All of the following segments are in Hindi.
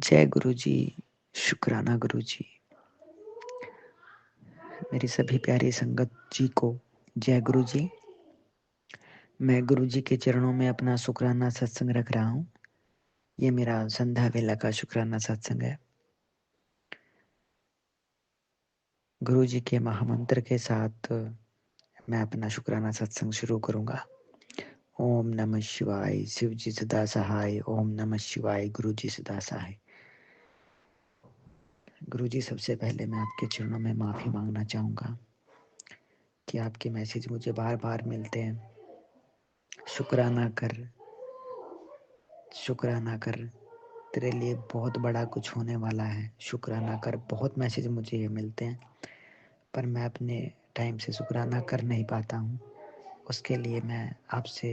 जय गुरु जी, शुक्राना गुरु जी। मेरी सभी प्यारी संगत जी को जय गुरु जी। मैं गुरु जी के चरणों में अपना शुक्राना सत्संग रख रहा हूँ। ये मेरा संध्या वेला का शुक्राना सत्संग है। गुरु जी के महामंत्र के साथ मैं अपना शुक्राना सत्संग शुरू करूंगा। ओम नमः शिवाय, शिव जी सदा सहाय। ओम नमः शिवाय, गुरु जी सदा सहाय। गुरु जी, सबसे पहले मैं आपके चरणों में माफी मांगना चाहूंगा कि आपके मैसेज मुझे बार बार मिलते हैं। शुक्राना कर, शुक्राना कर, तेरे लिए बहुत बड़ा कुछ होने वाला है। शुक्राना कर। बहुत मैसेज मुझे ये मिलते हैं, पर मैं अपने टाइम से शुक्राना कर नहीं पाता हूँ। उसके लिए मैं आपसे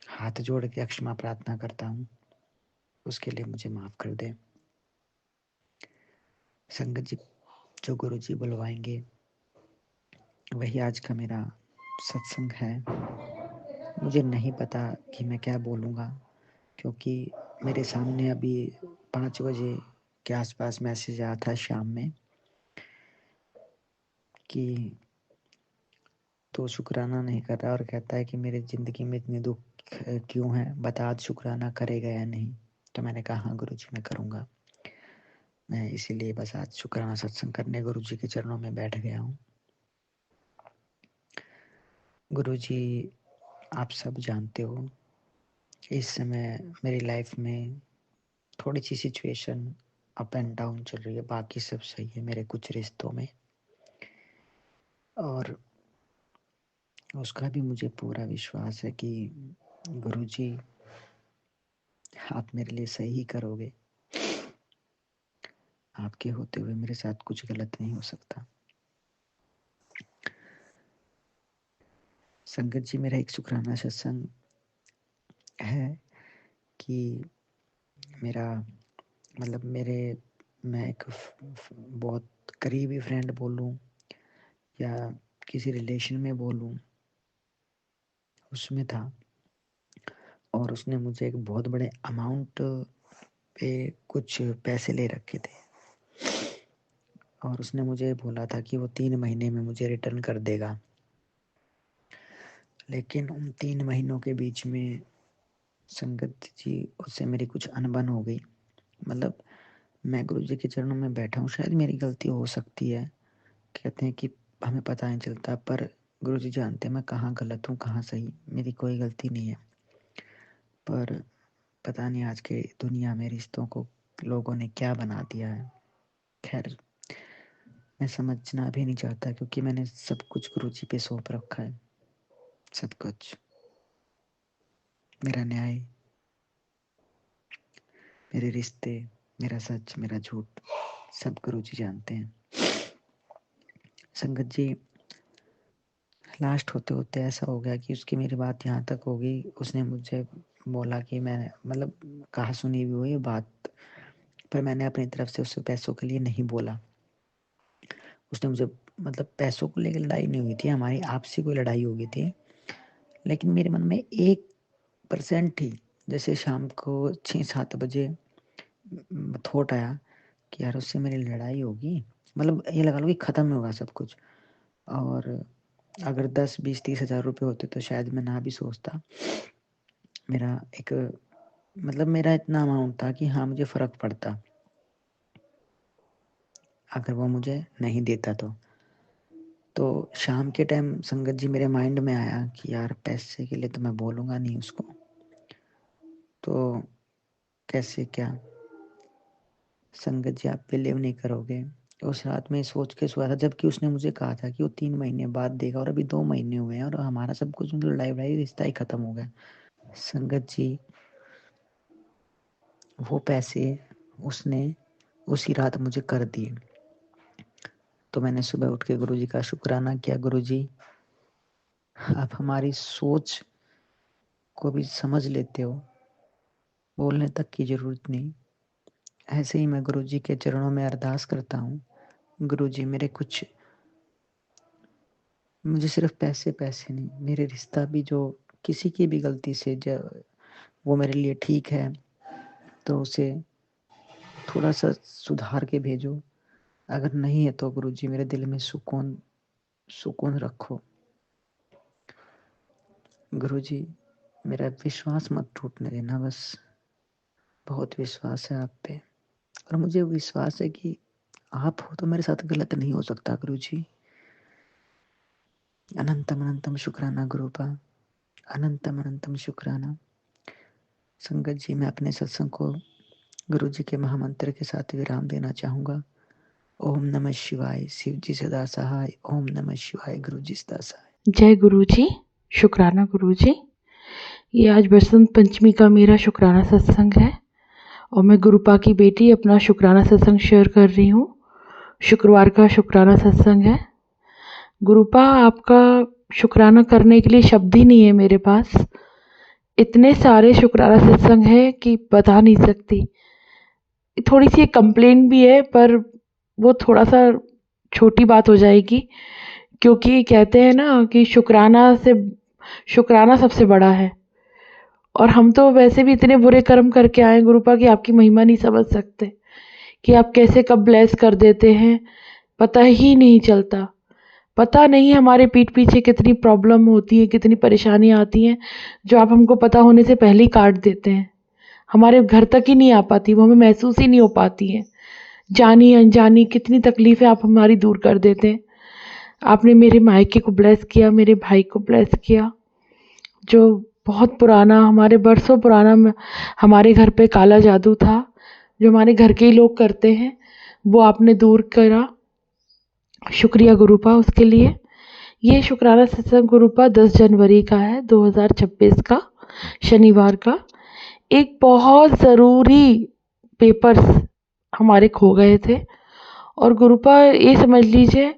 हाथ जोड़ के क्षमा प्रार्थना करता हूँ। उसके लिए मुझे माफ कर दे। संगत जी, जो गुरु जी बुलवाएंगे वही आज का मेरा सत्संग है। मुझे नहीं पता कि मैं क्या बोलूँगा, क्योंकि मेरे सामने अभी 5 बजे के आसपास मैसेज आया था शाम में कि तो शुक्राना नहीं कर रहा और कहता है कि मेरी ज़िंदगी में इतने दुख क्यों है, बता आज शुक्राना करेगा या नहीं। तो मैंने कहा हाँ गुरु जी, मैं करूँगा। मैं इसीलिए बस आज शुक्राना सत्संग करने गुरु जी के चरणों में बैठ गया हूँ। गुरु जी, आप सब जानते हो इस समय मेरी लाइफ में थोड़ी सी सिचुएशन अप एंड डाउन चल रही है। बाकी सब सही है मेरे कुछ रिश्तों में, और उसका भी मुझे पूरा विश्वास है कि गुरु जी आप मेरे लिए सही ही करोगे। आपके होते हुए मेरे साथ कुछ गलत नहीं हो सकता। संगत जी, मेरा एक शुक्राना सत्संग है कि मेरा मतलब मैं एक बहुत करीबी फ्रेंड बोलूं या किसी रिलेशन में बोलूं, उसमें था। और उसने मुझे एक बहुत बड़े अमाउंट पे कुछ पैसे ले रखे थे, और उसने मुझे बोला था कि वो 3 महीने में मुझे रिटर्न कर देगा। लेकिन उन 3 महीनों के बीच में संगत जी उससे मेरी कुछ अनबन हो गई। मतलब मैं गुरु जी के चरणों में बैठा हूँ, शायद मेरी गलती हो सकती है। कहते हैं कि हमें पता नहीं चलता, पर गुरु जी जानते हैं मैं कहाँ गलत हूँ कहाँ सही। मेरी कोई गलती नहीं है, पर पता नहीं आज के दुनिया में रिश्तों को लोगों ने क्या बना दिया है। खैर, मैं समझना भी नहीं चाहता, क्योंकि मैंने सब कुछ गुरु जी पे सौंप रखा है। सब कुछ, मेरा न्याय, मेरे रिश्ते, मेरा सच, मेरा झूठ, सब गुरु जी जानते हैं। संगत जी, लास्ट होते होते ऐसा हो गया कि उसकी मेरी बात यहाँ तक हो गई। उसने मुझे बोला कि मैं मतलब कहा सुनी भी हुई बात, पर मैंने अपनी तरफ से उससे पैसों के लिए नहीं बोला। उसने मुझे मतलब पैसों को लेकर लड़ाई नहीं हुई थी, हमारी आपसी कोई लड़ाई हो गई थी। लेकिन मेरे मन में 1% थी, जैसे शाम को 6-7 बजे थॉट आया कि यार उससे मेरी लड़ाई होगी, मतलब ये लगा लो कि ख़त्म होगा सब कुछ। और अगर 10-20-30 हज़ार रुपये होते तो शायद मैं ना भी सोचता। मेरा एक मतलब मेरा इतना अमाउंट था कि हाँ मुझे फ़र्क पड़ता अगर वो मुझे नहीं देता तो शाम के टाइम संगत जी मेरे माइंड में आया कि यार पैसे के लिए तो मैं बोलूँगा नहीं उसको, तो कैसे क्या। संगत जी, आप बिलीव नहीं करोगे, उस रात में सोच के सोया था, जबकि उसने मुझे कहा था कि वो 3 महीने बाद देगा, और अभी 2 महीने हुए हैं और हमारा सब कुछ मतलब लड़ाई रिश्ता ही खत्म हो गया। संगत जी, वो पैसे उसने उसी रात मुझे कर दिए। तो मैंने सुबह उठ के गुरु जी का शुक्राना किया। गुरु जी, आप हमारी सोच को भी समझ लेते हो, बोलने तक की जरूरत नहीं। ऐसे ही मैं गुरु जी के चरणों में अरदास करता हूँ। गुरु जी, मुझे सिर्फ पैसे पैसे नहीं, मेरे रिश्ता भी जो किसी की भी गलती से वो मेरे लिए ठीक है तो उसे थोड़ा सा सुधार के भेजो, अगर नहीं है तो गुरुजी मेरे दिल में सुकून रखो। गुरुजी मेरा विश्वास मत टूटने देना, बस बहुत विश्वास है आप पे, और मुझे विश्वास है कि आप हो तो मेरे साथ गलत नहीं हो सकता गुरुजी। अनंतम अनंतम शुक्राना गुरुपा, अनंतम अनंतम शुक्राना। संगत जी, मैं अपने सत्संग को गुरुजी के महामंत्र के साथ विराम देना चाहूँगा। ओम नमः शिवाय, शिव जी सदा सहाय। ओम नमः शिवाय, गुरु जी सदा सहाय। जय गुरु जी, शुक्राना गुरु जी। ये आज बसंत पंचमी का मेरा शुक्राना सत्संग है और मैं गुरुपा की बेटी अपना शुक्राना सत्संग शेयर कर रही हूँ। शुक्रवार का शुक्राना सत्संग है। गुरुपा, आपका शुक्राना करने के लिए शब्द ही नहीं है मेरे पास। इतने सारे शुक्राना सत्संग है कि बता नहीं सकती। थोड़ी सी कंप्लेन भी है, पर वो थोड़ा सा छोटी बात हो जाएगी, क्योंकि कहते हैं ना कि शुक्राना सबसे बड़ा है। और हम तो वैसे भी इतने बुरे कर्म करके आए गुरुपा कि आपकी महिमा नहीं समझ सकते कि आप कैसे कब ब्लेस कर देते हैं, पता ही नहीं चलता। पता नहीं हमारे पीठ पीछे कितनी प्रॉब्लम होती है, कितनी परेशानियाँ आती हैं, जो आप हमको पता होने से पहले ही काट देते हैं। हमारे घर तक ही नहीं आ पाती, वो हमें महसूस ही नहीं हो पाती हैं। जानी अनजानी कितनी तकलीफ़ें आप हमारी दूर कर देते हैं। आपने मेरे मायके को ब्लेस किया, मेरे भाई को ब्लेस किया, जो बहुत पुराना, हमारे बरसों पुराना हमारे घर पे काला जादू था, जो हमारे घर के ही लोग करते हैं, वो आपने दूर करा। शुक्रिया गुरुपा उसके लिए। ये शुक्राना सत्संग गुरुपा 10 जनवरी का है, 2026 का, शनिवार का। एक बहुत ज़रूरी पेपर्स हमारे खो गए थे और गुरुपा ये समझ लीजिए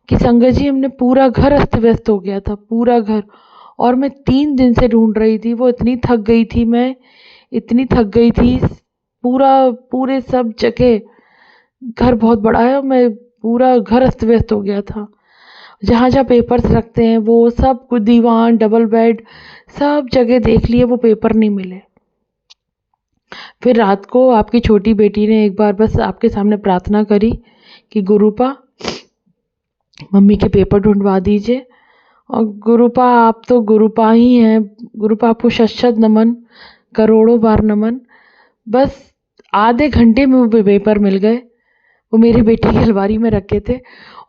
कि संगत जी, हमने पूरा घर अस्त व्यस्त हो गया था, पूरा घर। और मैं 3 दिन से ढूंढ रही थी, वो इतनी थक गई थी, मैं इतनी थक गई थी। पूरे सब जगह, घर बहुत बड़ा है और मैं पूरा घर अस्त व्यस्त हो गया था। जहाँ जहाँ पेपर्स रखते हैं वो सब कुछ, दीवान, डबल बेड, सब जगह देख लिए, वो पेपर नहीं मिले। फिर रात को आपकी छोटी बेटी ने एक बार बस आपके सामने प्रार्थना करी कि गुरुपा, मम्मी के पेपर ढूंढवा दीजिए। और गुरुपा, आप तो गुरुपा ही हैं। गुरुपा, आपको शत-शत नमन, करोड़ों बार नमन। बस आधे घंटे में वो पेपर मिल गए। वो मेरी बेटी की अलमारी में रखे थे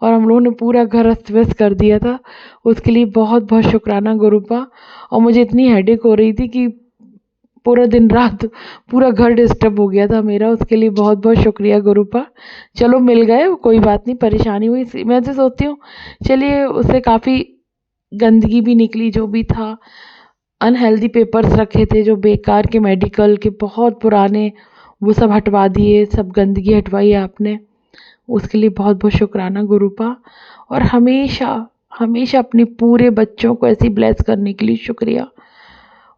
और हम लोगों ने पूरा घर अस्त व्यस्त कर दिया था। उसके लिए बहुत बहुत शुक्राना गुरुपा। और मुझे इतनी हेडेक हो रही थी कि पूरा दिन रात पूरा घर डिस्टर्ब हो गया था मेरा। उसके लिए बहुत बहुत शुक्रिया गुरुपा। चलो मिल गए, कोई बात नहीं, परेशानी हुई। मैं तो सोचती हूँ चलिए, उससे काफ़ी गंदगी भी निकली, जो भी था। अनहेल्दी पेपर्स रखे थे जो बेकार के, मेडिकल के बहुत पुराने, वो सब हटवा दिए, सब गंदगी हटवाई आपने। उसके लिए बहुत बहुत शुक्राना गुरुपा। और हमेशा हमेशा अपने पूरे बच्चों को ऐसे ब्लेस करने के लिए शुक्रिया।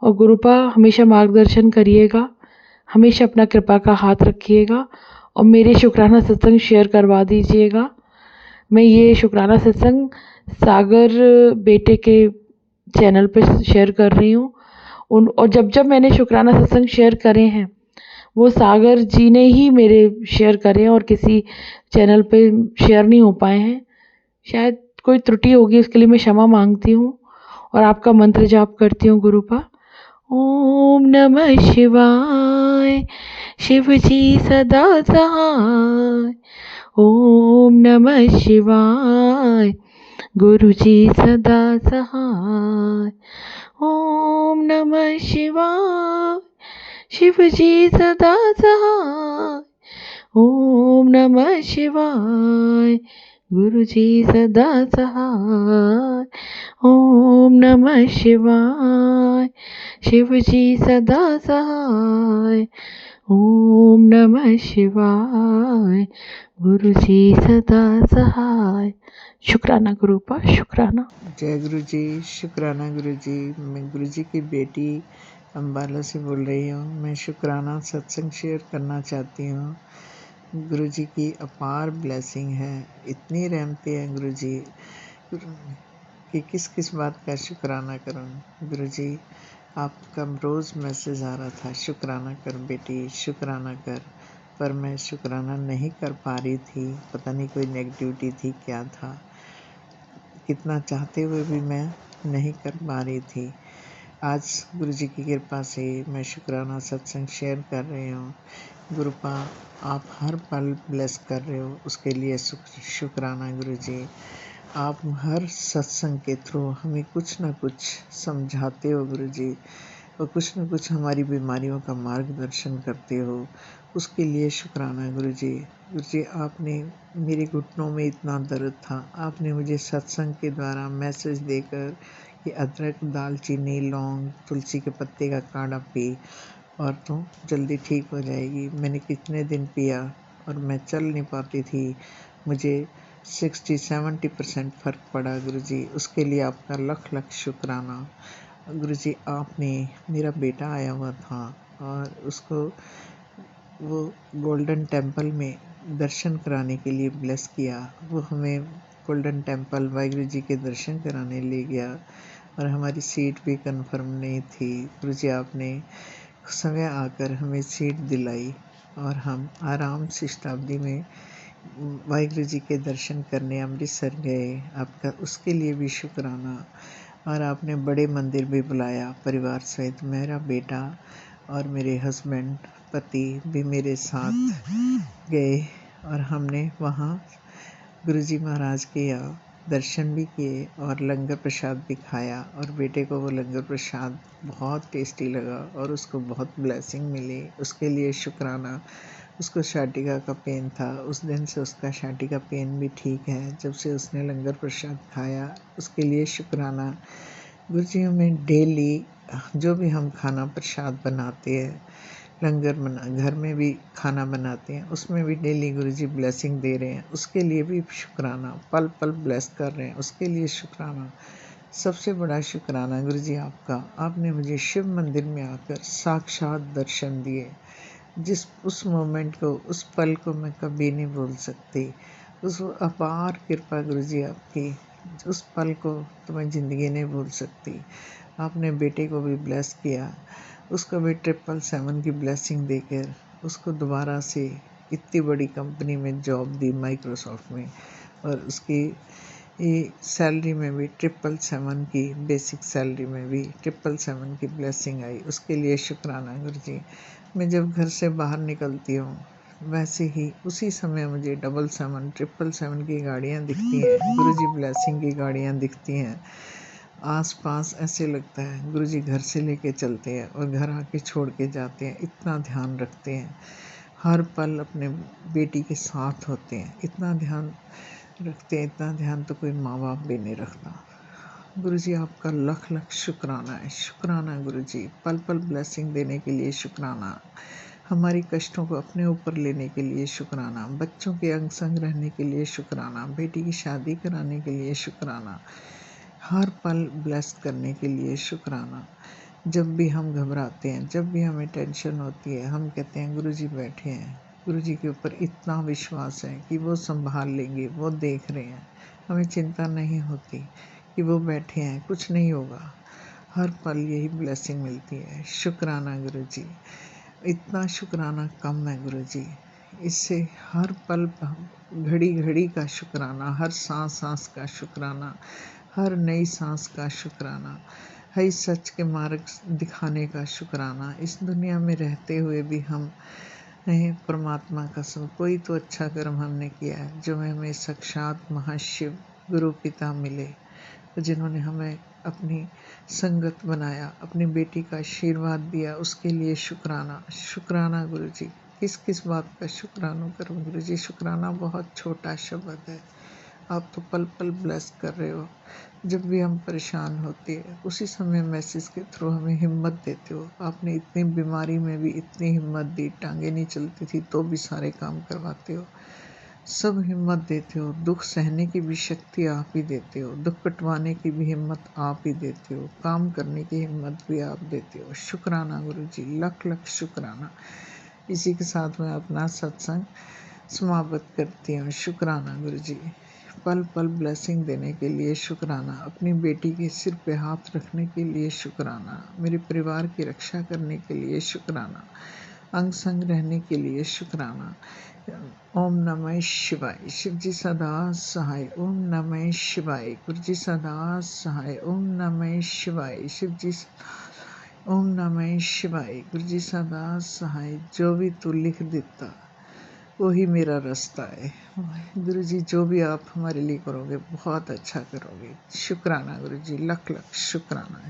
और गुरुपा, हमेशा मार्गदर्शन करिएगा, हमेशा अपना कृपा का हाथ रखिएगा और मेरे शुक्राना सत्संग शेयर करवा दीजिएगा। मैं ये शुक्राना सत्संग सागर बेटे के चैनल पे शेयर कर रही हूँ। और जब जब मैंने शुक्राना सत्संग शेयर करे हैं, वो सागर जी ने ही मेरे शेयर करे हैं और किसी चैनल पे शेयर नहीं हो पाए हैं। शायद कोई त्रुटि होगी, उसके लिए मैं क्षमा मांगती हूँ और आपका मंत्र जाप करती हूँ गुरुपा। ओम नमः शिवाय, शिव जी सदा सहाय। ओम नमः शिवाय, गुरु जी सदा सहाय। ओम नमः शिवाय, शिव जी सदा सहाय। ओम नमः शिवाय, गुरु जी सदा सहाय। ओम नमः शिवाय, शिव जी सदा सहाय। ओम नमः शिवाय, गुरु जी सदा सहाय। शुक्राना गुरुपा, शुक्राना। जय गुरु जी, शुक्राना गुरु जी। मैं गुरु जी की बेटी अम्बाला से बोल रही हूँ। मैं शुक्राना सत्संग शेयर करना चाहती हूँ। गुरु जी की अपार ब्लेसिंग है, इतनी रहमतें हैं गुरु जी कि किस किस बात का शुक्राना करूँ। गुरु जी, आपका रोज़ मैसेज आ रहा था, शुक्राना कर बेटी, शुक्राना कर। पर मैं शुक्राना नहीं कर पा रही थी। पता नहीं कोई नेगेटिविटी थी, क्या था, कितना चाहते हुए भी मैं नहीं कर पा रही थी। आज गुरु जी की कृपा से मैं शुक्राना सत्संग शेयर कर रही हूँ। गुरुपा, आप हर पल ब्लेस कर रहे हो, उसके लिए शुक्राना गुरु जी। आप हर सत्संग के थ्रू हमें कुछ न कुछ समझाते हो गुरु जी, और कुछ न कुछ हमारी बीमारियों का मार्गदर्शन करते हो, उसके लिए शुक्राना गुरु जी। गुरु जी, आपने मेरे घुटनों में इतना दर्द था, आपने मुझे सत्संग के द्वारा मैसेज देकर कि अदरक, दालचीनी, लौंग, तुलसी के पत्ते का काढ़ा पी और तो जल्दी ठीक हो जाएगी। मैंने कितने दिन पिया और मैं चल नहीं पाती थी। मुझे 60-70% फ़र्क पड़ा गुरु जी, उसके लिए आपका लख लख शुक्राना। गुरु जी, आपने, मेरा बेटा आया हुआ था और उसको वो गोल्डन टेम्पल में दर्शन कराने के लिए ब्लेस किया। वो हमें गोल्डन टेम्पल वाहिगुरु जी के दर्शन कराने ले गया और हमारी सीट भी कंफर्म नहीं थी। गुरु जी, आपने समय आकर हमें सीट दिलाई और हम आराम से शताब्दी में वाहिगुरु जी के दर्शन करने अमृतसर गए। आपका उसके लिए भी शुक्राना। और आपने बड़े मंदिर भी बुलाया परिवार सहित, मेरा बेटा और मेरे हस्बैंड, पति भी मेरे साथ गए और हमने वहाँ गुरुजी महाराज के यहाँ दर्शन भी किए और लंगर प्रसाद भी खाया। और बेटे को वो लंगर प्रसाद बहुत टेस्टी लगा और उसको बहुत ब्लेसिंग मिली, उसके लिए शुक्राना। उसको शाटिका का पेन था, उस दिन से उसका शाटिका पेन भी ठीक है जब से उसने लंगर प्रसाद खाया, उसके लिए शुक्राना। गुरुजी, हमें डेली जो भी हम खाना प्रसाद बनाते हैं, लंगर बना, घर में भी खाना बनाते हैं, उसमें भी डेली गुरुजी ब्लेसिंग दे रहे हैं, उसके लिए भी शुक्राना। पल पल ब्लेस कर रहे हैं, उसके लिए शुक्राना। सबसे बड़ा शुक्राना गुरुजी आपका, आपने मुझे शिव मंदिर में आकर साक्षात दर्शन दिए। उस मोमेंट को, उस पल को मैं कभी नहीं भूल सकती। उस अपार कृपा गुरुजी आपकी, उस पल को तो मैं ज़िंदगी नहीं भूल सकती। आपने बेटे को भी ब्लेस किया, उसको भी 777 की ब्लेसिंग देकर उसको दोबारा से इतनी बड़ी कंपनी में जॉब दी, माइक्रोसॉफ्ट में, और उसकी सैलरी में भी 777 की, बेसिक सैलरी में भी 777 की ब्लेसिंग आई, उसके लिए शुक्राना गुरुजी। मैं जब घर से बाहर निकलती हूँ वैसे ही उसी समय मुझे 777, 777 की गाड़ियाँ दिखती हैं, गुरुजी ब्लेसिंग की गाड़ियाँ दिखती हैं आस-पास। ऐसे लगता है गुरुजी घर से लेके चलते हैं और घर आके छोड़ के जाते हैं, इतना ध्यान रखते हैं, हर पल अपने बेटी के साथ होते हैं, इतना ध्यान रखते हैं, इतना ध्यान तो कोई माँ बाप भी नहीं रखता। गुरुजी, आपका लख लख शुक्राना है, शुक्राना गुरुजी। पल पल ब्लेसिंग देने के लिए शुक्राना, हमारी कष्टों को अपने ऊपर लेने के लिए शुक्राना, बच्चों के अंग संग रहने के लिए शुक्राना, बेटी की शादी कराने के लिए शुक्राना, हर पल ब्लेस करने के लिए शुक्राना। जब भी हम घबराते हैं, जब भी हमें टेंशन होती है, हम कहते हैं गुरुजी बैठे हैं, गुरुजी के ऊपर इतना विश्वास है कि वो संभाल लेंगे, वो देख रहे हैं, हमें चिंता नहीं होती कि वो बैठे हैं, कुछ नहीं होगा। हर पल यही ब्लेसिंग मिलती है। शुक्राना गुरुजी, इतना शुक्राना कम है गुरुजी। इससे हर पल, घड़ी घड़ी का शुक्राना, हर सांस सांस का शुक्राना, हर नई सांस का शुक्राना, हर सच के मार्ग दिखाने का शुक्राना। इस दुनिया में रहते हुए भी हम नहीं, परमात्मा कसम, कोई तो अच्छा कर्म हमने किया है जो हमें साक्षात महाशिव गुरु पिता मिले, जिन्होंने हमें अपनी संगत बनाया, अपनी बेटी का आशीर्वाद दिया, उसके लिए शुक्राना। शुक्राना गुरुजी, किस किस बात का शुक्राना करूं गुरुजी। शुक्राना बहुत छोटा शब्द है, आप तो पल पल ब्लेस कर रहे हो। जब भी हम परेशान होते हैं उसी समय मैसेज के थ्रू हमें हिम्मत देते हो। आपने इतनी बीमारी में भी इतनी हिम्मत दी, टांगे नहीं चलती थी तो भी सारे काम करवाते हो, सब हिम्मत देते हो। दुख सहने की भी शक्ति आप ही देते हो, दुख कटवाने की भी हिम्मत आप ही देते हो, काम करने की हिम्मत भी आप देते हो। शुक्राना गुरुजी, लख लख शुक्राना। इसी के साथ मैं अपना सत्संग समाप्त करती हूँ। शुक्राना गुरुजी, पल पल ब्लेसिंग देने के लिए शुक्राना, अपनी बेटी के सिर पे हाथ रखने के लिए शुक्राना, मेरे परिवार की रक्षा करने के लिए शुक्राना, अंग संग रहने के लिए शुक्राना। ओम नमः शिवाय। शिव जी सदा सहाय। ओम नमः शिवाय। गुरु जी सदा सहाय। ओम नमः शिवाय। शिव जी ओम नमः शिवाय। गुरु जी सदा सहाय। जो भी तू लिख देता वही मेरा रास्ता है। गुरु जी जो भी आप हमारे लिए करोगे बहुत अच्छा करोगे। शुक्राना गुरु जी, लख लख शुक्राना।